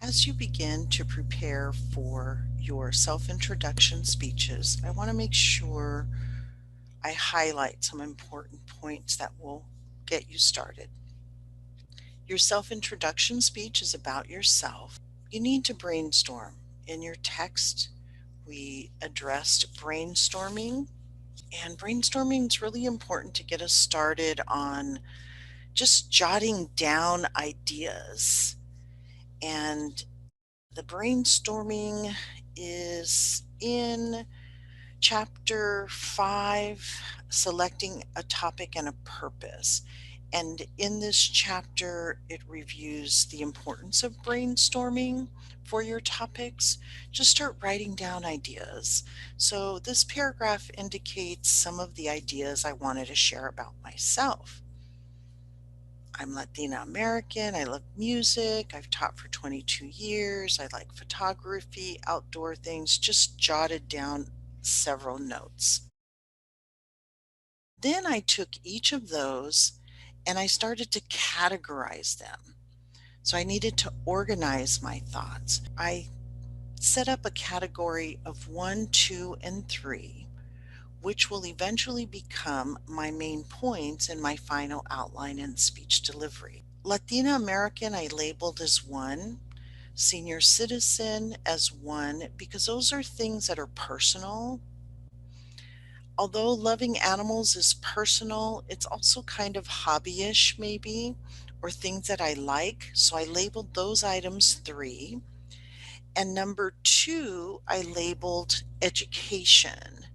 As you begin to prepare for your self-introduction speeches, I want to make sure I highlight some important points that will get you started. Your self-introduction speech is about yourself. You need to brainstorm. In your text, we addressed brainstorming, and brainstorming is really important to get us started on just jotting down ideas. And the brainstorming is in chapter 5, selecting a topic and a purpose. And in this chapter, it reviews the importance of brainstorming for your topics. Just start writing down ideas. So this paragraph indicates some of the ideas I wanted to share about myself. I'm Latina American. I love music. I've taught for 22 years. I like photography, outdoor things, just jotted down several notes. Then I took each of those and I started to categorize them. So I needed to organize my thoughts. I set up a category of 1, 2, and 3, which will eventually become my main points in my final outline and speech delivery. Latina American, I labeled as 1, senior citizen as 1, because those are things that are personal. Although loving animals is personal, it's also kind of hobbyish, maybe, or things that I like. So I labeled those items 3. And number 2, I labeled education.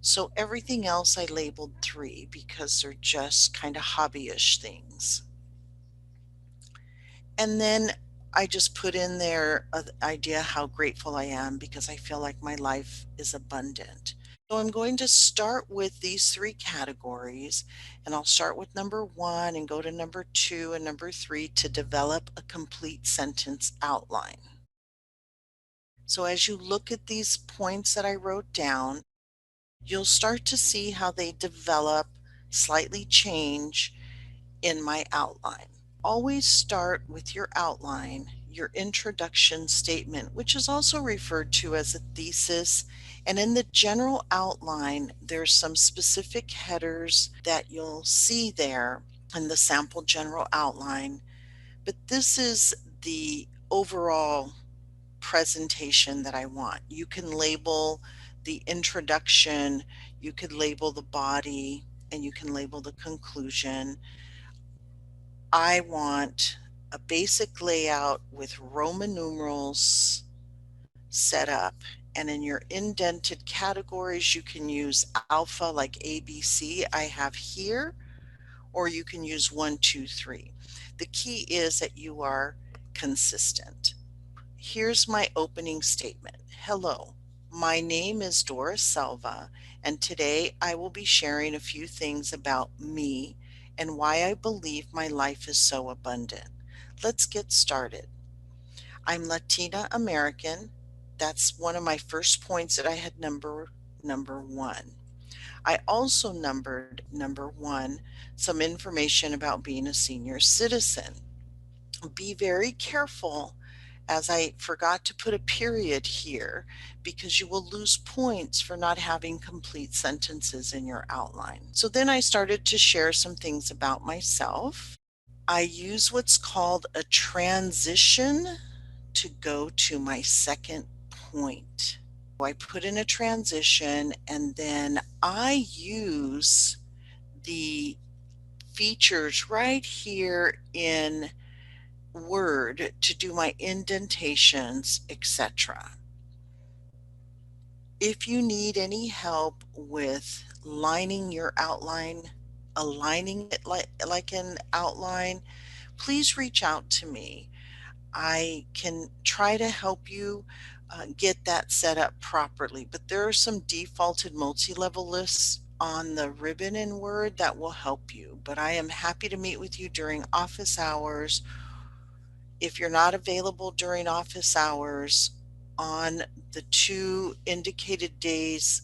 So everything else I labeled 3 because they're just kind of hobbyish things. And then I just put in there an idea how grateful I am because I feel like my life is abundant. So I'm going to start with these 3 categories, and I'll start with number 1 and go to number 2 and number 3 to develop a complete sentence outline. So as you look at these points that I wrote down, you'll start to see how they develop, slightly change in my outline. Always start with your outline, your introduction statement, which is also referred to as a thesis. And in the general outline, there's some specific headers that you'll see there in the sample general outline. But this is the overall presentation that I want. You can label the introduction, you could label the body, and you can label the conclusion. I want a basic layout with Roman numerals set up. And in your indented categories, you can use alpha like ABC I have here, or you can use 1, 2, 3. The key is that you are consistent. Here's my opening statement. Hello, my name is Doris Selva, and today I will be sharing a few things about me and why I believe my life is so abundant. Let's get started. I'm Latina American. That's one of my first points that I had number 1. I also numbered number 1 some information about being a senior citizen. Be very careful, as I forgot to put a period here, because you will lose points for not having complete sentences in your outline. So then I started to share some things about myself. I use what's called a transition to go to my second point. I put in a transition and then I use the features right here in Word to do my indentations, etc. If you need any help with lining your outline, aligning it like an outline, please reach out to me. I can try to help you get that set up properly, but there are some defaulted multi-level lists on the ribbon in Word that will help you. But I am happy to meet with you during office hours. If you're not available during office hours on the 2 indicated days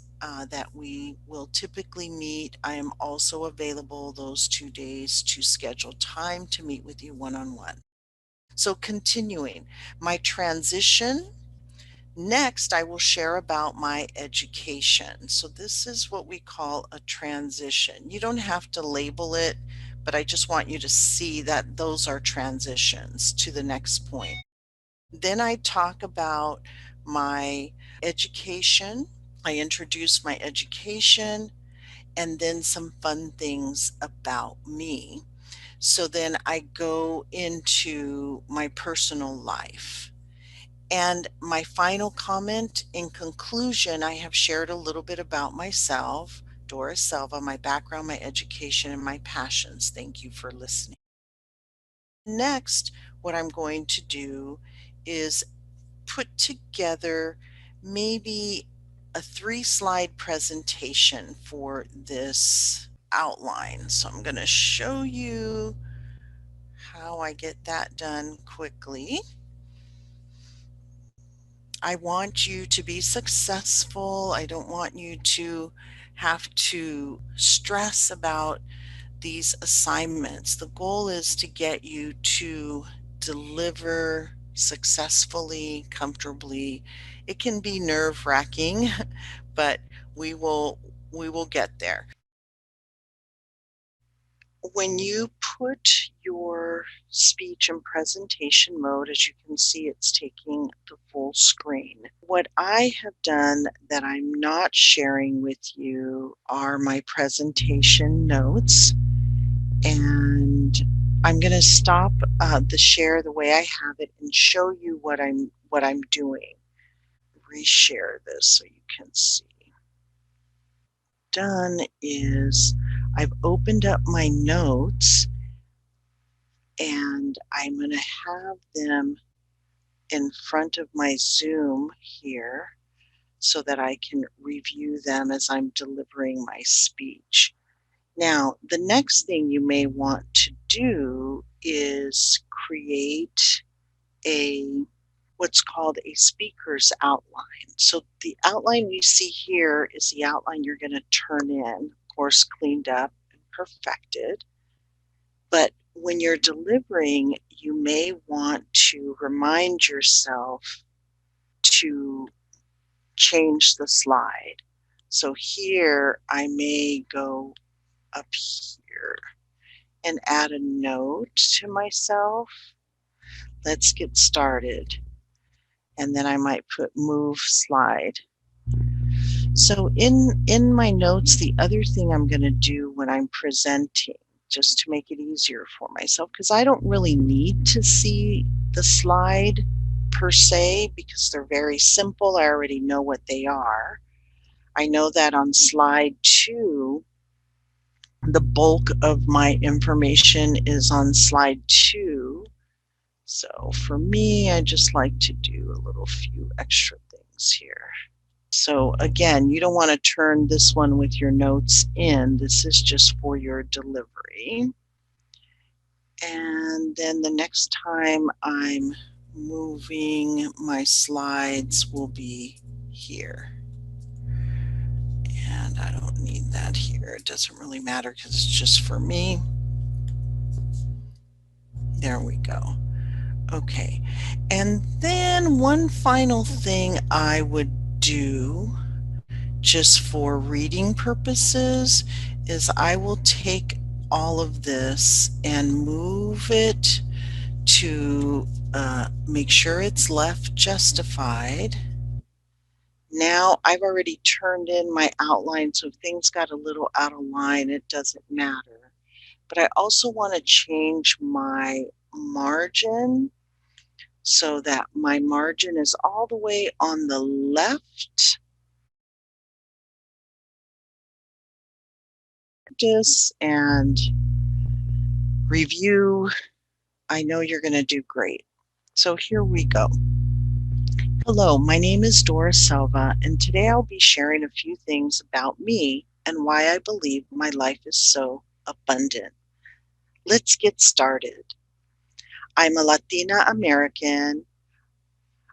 that we will typically meet, I am also available those 2 days to schedule time to meet with you one-on-one. So continuing my transition, next I will share about my education. So this is what we call a transition. You don't have to label it, but I just want you to see that those are transitions to the next point. Then I talk about my education. I introduce my education and then some fun things about me. So then I go into my personal life. And my final comment in conclusion, I have shared a little bit about myself, Doris Selva, my background, my education, and my passions. Thank you for listening. Next, what I'm going to do is put together maybe a 3-slide presentation for this outline. So I'm going to show you how I get that done quickly. I want you to be successful. I don't want you to have to stress about these assignments. The goal is to get you to deliver successfully, comfortably. It can be nerve-wracking, but we will get there. When you put your speech and presentation mode, as you can see, it's taking the full screen. What I have done that I'm not sharing with you are my presentation notes. And I'm going to stop the share the way I have it and show you what I'm doing. Reshare this so you can see. Done is I've opened up my notes and I'm going to have them in front of my Zoom here so that I can review them as I'm delivering my speech. Now, the next thing you may want to do is create what's called a speaker's outline. So the outline you see here is the outline you're going to turn in, of course, cleaned up and perfected. But when you're delivering, you may want to remind yourself to change the slide. So here I may go up here and add a note to myself. Let's get started. And then I might put move slide. So in my notes, the other thing I'm going to do when I'm presenting, just to make it easier for myself, because I don't really need to see the slide per se, because they're very simple. I already know what they are. I know that on slide 2, the bulk of my information is on slide 2. So for me, I just like to do a little few extra things here. So again, you don't want to turn this one with your notes in. This is just for your delivery. And then the next time I'm moving, my slides will be here. And I don't need that here. It doesn't really matter because it's just for me. There we go. Okay. And then one final thing I would do just for reading purposes is I will take all of this and move it to make sure it's left justified. Now I've already turned in my outline, so if things got a little out of line, it doesn't matter. But I also want to change my margin so that my margin is all the way on the left. And review. I know you're going to do great. So here we go. Hello, my name is Doris Selva, and today I'll be sharing a few things about me and why I believe my life is so abundant. Let's get started. I'm a Latina American.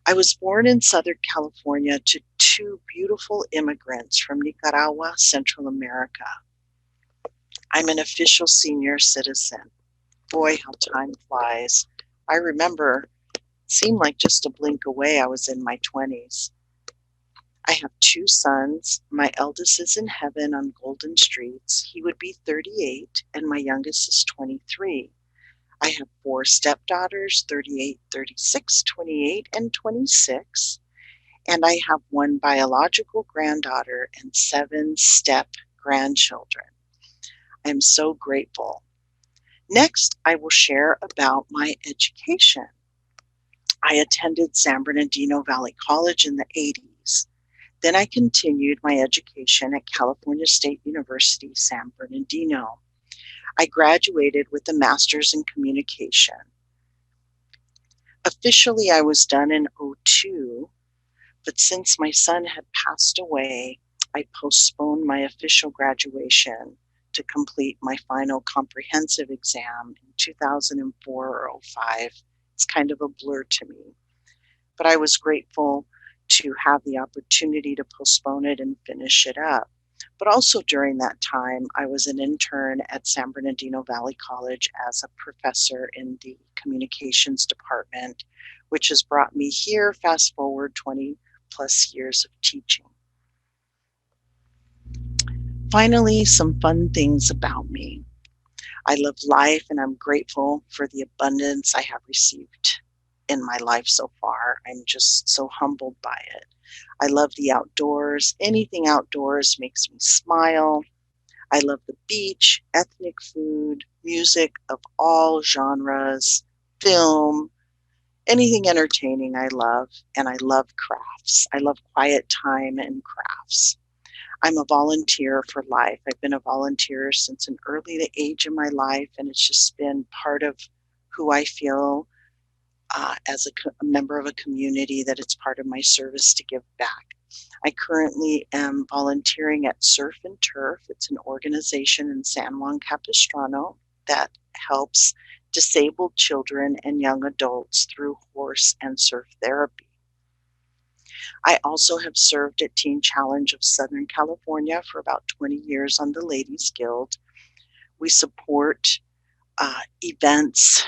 I was born in Southern California to 2 beautiful immigrants from Nicaragua, Central America. I'm an official senior citizen. Boy, how time flies. I remember, it seemed like just a blink away, I was in my 20s. I have two sons. My eldest is in heaven on golden streets. He would be 38, and my youngest is 23. I have four stepdaughters, 38, 36, 28, and 26. And I have one biological granddaughter and seven step grandchildren. I am so grateful. Next, I will share about my education. I attended San Bernardino Valley College in the 80s. Then I continued my education at California State University, San Bernardino. I graduated with a master's in communication. Officially, I was done in '02, but since my son had passed away, I postponed my official graduation to complete my final comprehensive exam in 2004 or '05. It's kind of a blur to me, but I was grateful to have the opportunity to postpone it and finish it up. But also during that time, I was an intern at San Bernardino Valley College as a professor in the communications department, which has brought me here, fast forward 20 plus years of teaching. Finally, some fun things about me. I love life and I'm grateful for the abundance I have received in my life so far. I'm just so humbled by it. I love the outdoors. Anything outdoors makes me smile. I love the beach, ethnic food, music of all genres, film, anything entertaining I love, and I love crafts. I love quiet time and crafts. I'm a volunteer for life. I've been a volunteer since an early age in my life, and it's just been part of who I feel as a member of a community, that it's part of my service to give back. I currently am volunteering at Surf and Turf. It's an organization in San Juan Capistrano that helps disabled children and young adults through horse and surf therapy. I also have served at Teen Challenge of Southern California for about 20 years on the Ladies Guild. We support events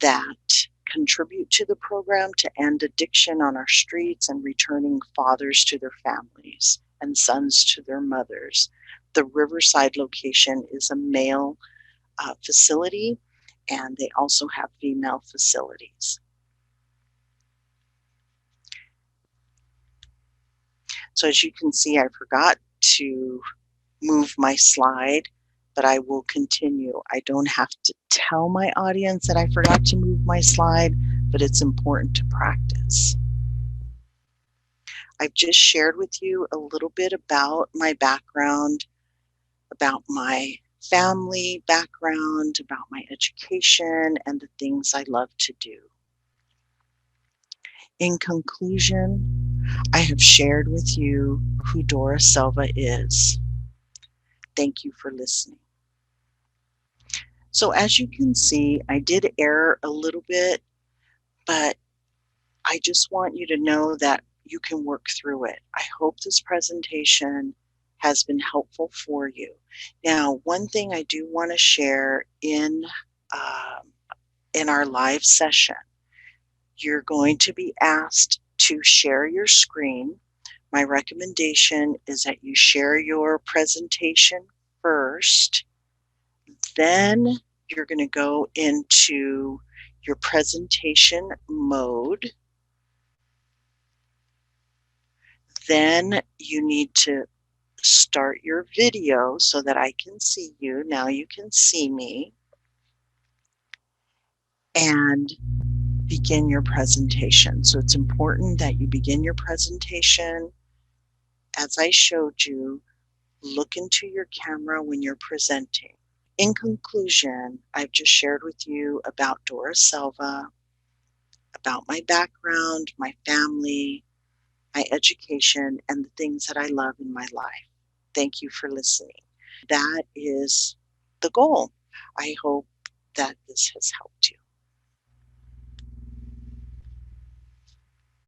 that contribute to the program to end addiction on our streets and returning fathers to their families and sons to their mothers. The Riverside location is a male facility, and they also have female facilities. So as you can see, I forgot to move my slide, but I will continue. I don't have to tell my audience that I forgot to move my slide, but it's important to practice. I've just shared with you a little bit about my background, about my family background, about my education, and the things I love to do. In conclusion, I have shared with you who Dora Selva is. Thank you for listening. So as you can see, I did err a little bit, but I just want you to know that you can work through it. I hope this presentation has been helpful for you. Now, one thing I do want to share in our live session, you're going to be asked to share your screen. My recommendation is that you share your presentation first, then you're going to go into your presentation mode. Then you need to start your video so that I can see you. Now you can see me. And begin your presentation. So it's important that you begin your presentation. As I showed you, look into your camera when you're presenting. In conclusion, I've just shared with you about Dora Selva, about my background, my family, my education, and the things that I love in my life. Thank you for listening. That is the goal. I hope that this has helped you.